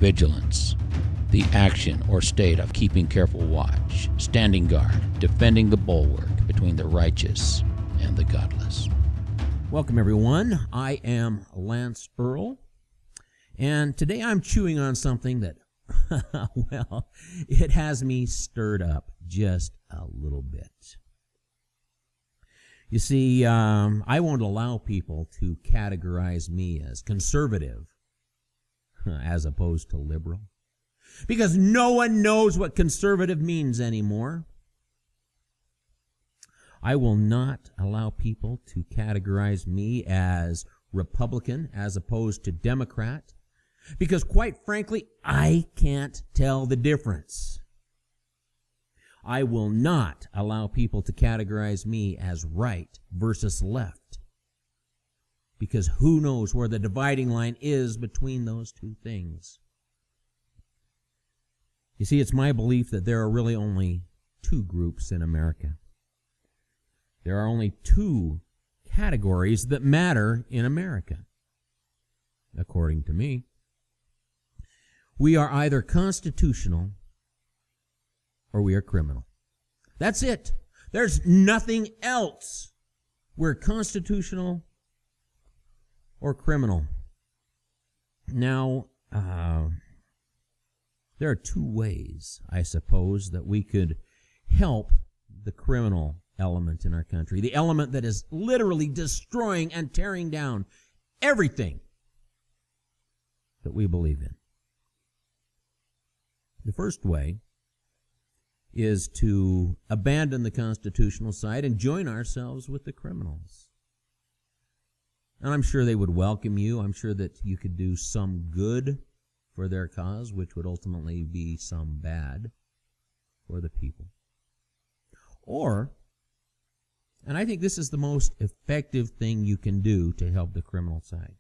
vigilance, the action or state of keeping careful watch, standing guard, defending the bulwark between the righteous and the godless. Welcome, everyone. I am Lance Earl, and today I'm chewing on something that, well, it has me stirred up just a little bit. You see, I won't allow people to categorize me as conservative as opposed to liberal, because no one knows what conservative means anymore. I will not allow people to categorize me as Republican as opposed to Democrat, because quite frankly, I can't tell the difference. I will not allow people to categorize me as right versus left, because who knows where the dividing line is between those two things. You see, it's my belief that there are really only two groups in America. There are only two categories that matter in America, according to me. We are either constitutional or we are criminal. That's it. There's nothing else. We're constitutional or criminal. Now, there are two ways, I suppose, that we could help the criminal element in our country, the element that is literally destroying and tearing down everything that we believe in. The first way is to abandon the constitutional side and join ourselves with the criminals. And I'm sure they would welcome you. I'm sure that you could do some good for their cause, which would ultimately be some bad for the people. Or, and I think this is the most effective thing you can do to help the criminal side.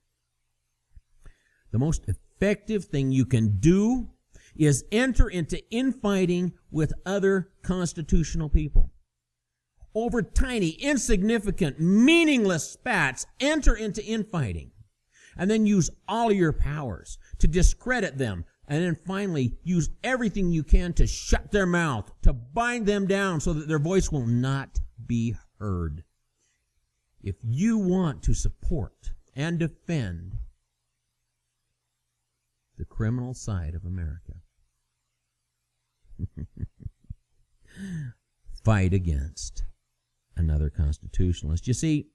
The most effective thing you can do is enter into infighting with other constitutional people. Over tiny, insignificant, meaningless spats, enter into infighting, and then use all of your powers to discredit them, and then finally use everything you can to shut their mouth, to bind them down so that their voice will not be heard. If you want to support and defend the criminal side of America, fight against another constitutionalist. You see,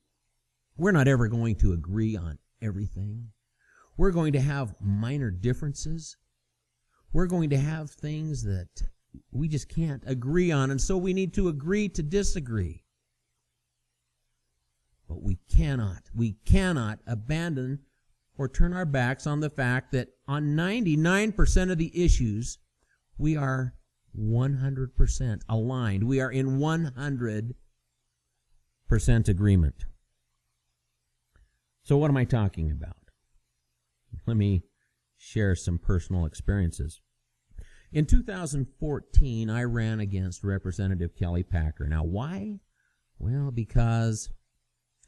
we're not ever going to agree on everything. We're going to have minor differences. We're going to have things that we just can't agree on, and so we need to agree to disagree. But we cannot abandon or turn our backs on the fact that on 99% of the issues, we are 100% aligned. We are in 100% agreement. So what am I talking about? Let me share some personal experiences. In 2014, I ran against Representative Kelly Packer. Now, why? Well, because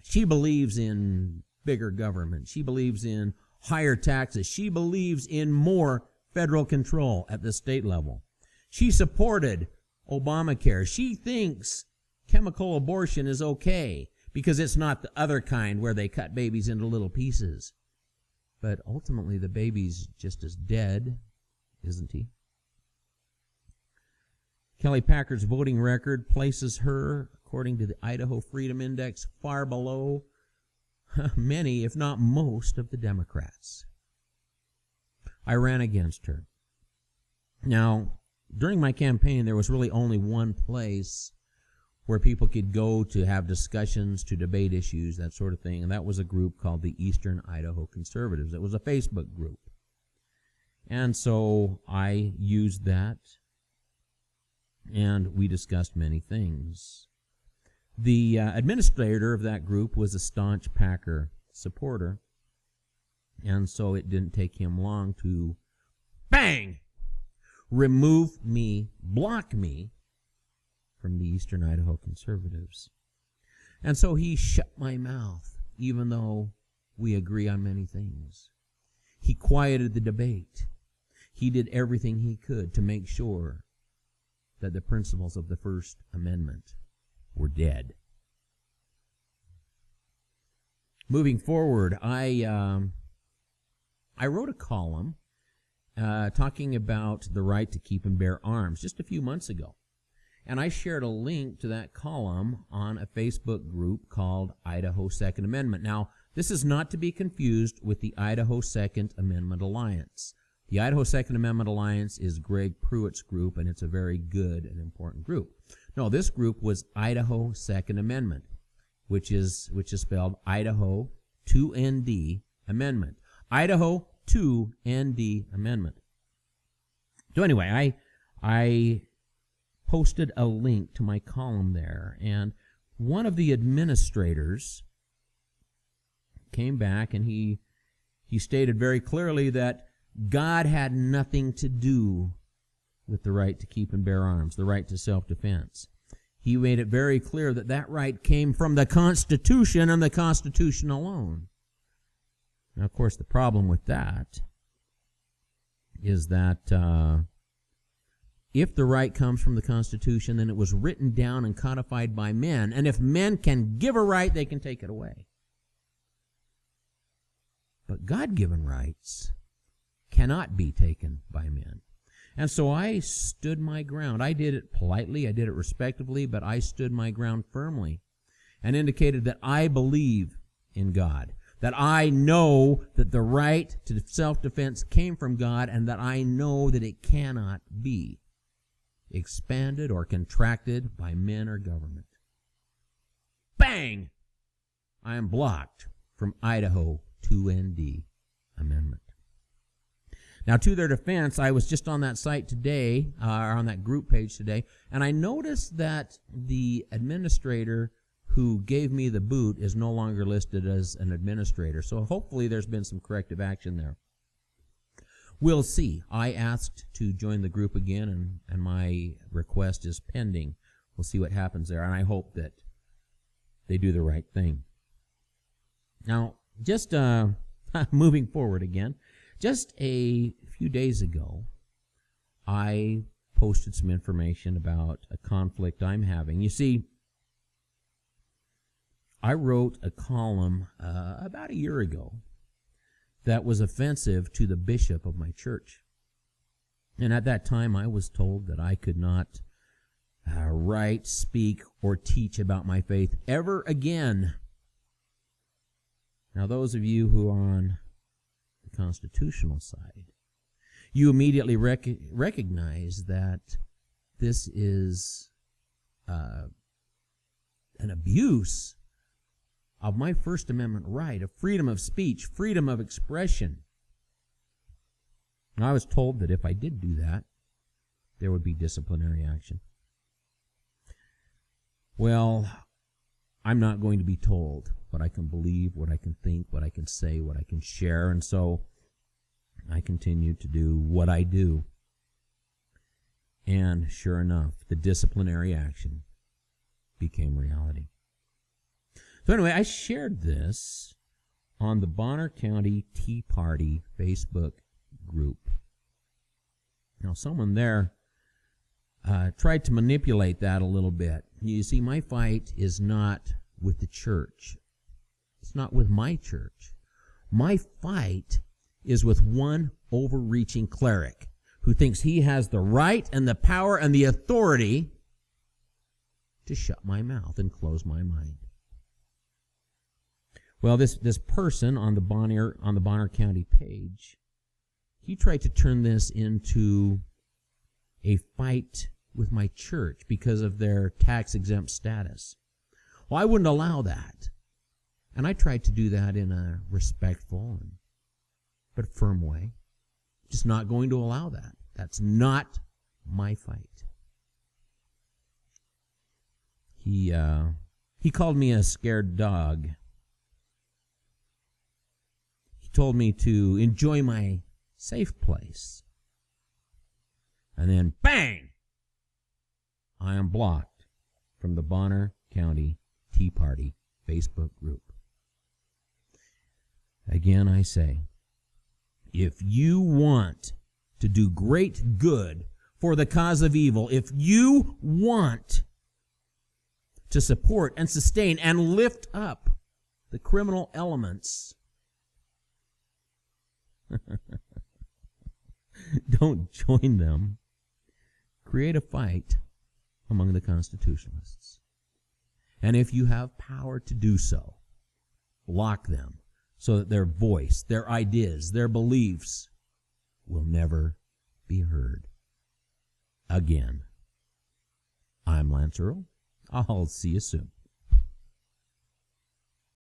she believes in bigger government. She believes in higher taxes. She believes in more federal control at the state level. She supported Obamacare. She thinks chemical abortion is okay because it's not the other kind where they cut babies into little pieces. But ultimately, the baby's just as dead, isn't he? Kelly Packer's voting record places her, according to the Idaho Freedom Index, far below many, if not most, of the Democrats. I ran against her. Now, during my campaign, there was really only one place where people could go to have discussions, to debate issues, that sort of thing, and that was a group called the Eastern Idaho Conservatives. It was a Facebook group. And so I used that, and we discussed many things. The administrator of that group was a staunch Packer supporter, and so it didn't take him long to, bang, remove me, block me from the Eastern Idaho Conservatives. And so he shut my mouth, even though we agree on many things. He quieted the debate. he did everything he could to make sure that the principles of the First Amendment were dead. Moving forward, I wrote a column talking about the right to keep and bear arms just a few months ago. And I shared a link to that column on a Facebook group called Idaho Second Amendment. Now, this is not to be confused with the Idaho Second Amendment Alliance. The Idaho Second Amendment Alliance is Greg Pruitt's group, and it's a very good and important group. No, this group was Idaho Second Amendment, which is spelled Idaho 2ND Amendment. Idaho 2ND Amendment. So anyway, I posted a link to my column there, and one of the administrators came back and he stated very clearly that God had nothing to do with the right to keep and bear arms, the right to self-defense. He made it very clear that that right came from the Constitution and the Constitution alone. Now, of course, the problem with that is that if the right comes from the Constitution, then it was written down and codified by men. And if men can give a right, they can take it away. But God-given rights cannot be taken by men. And so I stood my ground. I did it politely, I did it respectfully, but I stood my ground firmly and indicated that I believe in God, that I know that the right to self-defense came from God, and that I know that it cannot be expanded or contracted by men or government. Bang! I am blocked from Idaho 2ND Amendment. Now, to their defense, I was just on that site today, or on that group page today, and I noticed that the administrator who gave me the boot is no longer listed as an administrator. So hopefully there's been some corrective action there. We'll see. I asked to join the group again, and my request is pending. We'll see what happens there, and I hope that they do the right thing. Now, just moving forward again, just a few days ago, I posted some information about a conflict I'm having. You see, I wrote a column about a year ago that was offensive to the bishop of my church. And at that time, I was told that I could not write, speak, or teach about my faith ever again. Now, those of you who are on the constitutional side, you immediately recognize that this is an abuse of my First Amendment right of freedom of speech, freedom of expression. And I was told that if I did do that, there would be disciplinary action. Well, I'm not going to be told what I can believe, what I can think, what I can say, what I can share, and so I continue to do what I do. And sure enough, the disciplinary action became reality. So anyway, I shared this on the Bonner County Tea Party Facebook group. Now, someone there tried to manipulate that a little bit. You see, my fight is not with the church. It's not with my church. My fight is with one overreaching cleric who thinks he has the right and the power and the authority to shut my mouth and close my mind. Well, this person on the Bonner County page, he tried to turn this into a fight with my church because of their tax-exempt status. Well, I wouldn't allow that. And I tried to do that in a respectful but firm way. Just not going to allow that. That's not my fight. He called me a scared dog. He told me to enjoy my safe place. And then, bang! I am blocked from the Bonner County Tea Party Facebook group. Again, I say, if you want to do great good for the cause of evil, if you want to support and sustain and lift up the criminal elements, don't join them. Create a fight among the Constitutionalists. And if you have power to do so, block them so that their voice, their ideas, their beliefs will never be heard again. I'm Lance Earl. I'll see you soon.